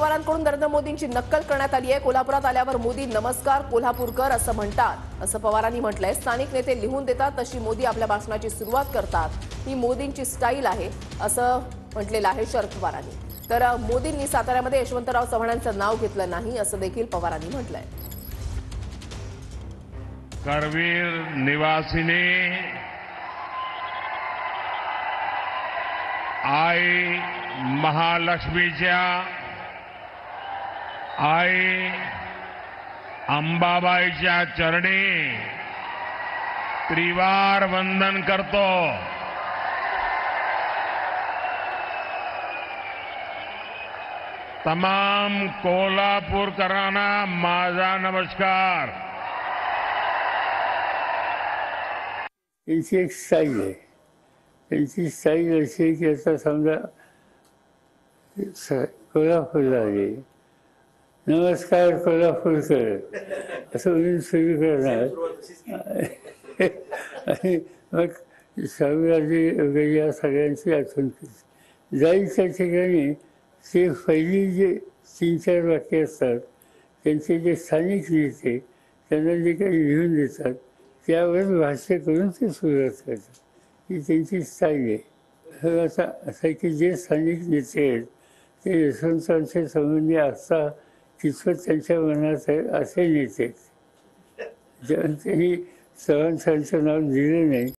पवारांकडून नरेंद्र मोदींची नक्कल करण्यात आली आहे। कोल्हापुरात आल्यावर मोदी नमस्कार कोल्हापूरकर असं म्हणतात, असं पवारांनी म्हटलंय। स्थानिक नेते लिहून देतात तशी मोदी आपल्या भाषणाची सुरुवात करतात, ही मोदींची स्टाईल आहे असं म्हटलेलं आहे शरद पवारांनी। तर मोदींनी साताऱ्यामध्ये यशवंतराव चव्हाणांचं नाव घेतलं नाही असं देखील पवारांनी म्हटलंय। करवीर निवासिनी आई महालक्ष्मीच्या आई अंबाबाईच्या चरणी त्रिवार वंदन करतो। तमाम कोल्हापूरकरांना माझा नमस्कार। त्यांची एक स्टाईल आहे, त्यांची स्टाईल अशी आहे की आता समजा कोल्हापूरला आले, नमस्कार कोल्हापूरकर असं म्हणून सुरू करणार आणि मग स्वामीराजे वगैरे या सगळ्यांची आठवण केली जाईल। त्या ठिकाणी ते पहिली जे 3-4 वाक्य असतात त्यांचे जे स्थानिक नेते त्यांना जे काही लिहून देतात त्यावर भाष्य करून ते सुरुवात करतात, ही त्यांची स्टाईल आहे। आता असं आहे की जे स्थानिक नेते आहेत ते यशवंतरावांच्या संबंधी आस्था कितपत त्यांच्या मनात आहे असे नेते आहेत, त्यांनी चव्हाण साहेबांचं नाव दिलं नाही।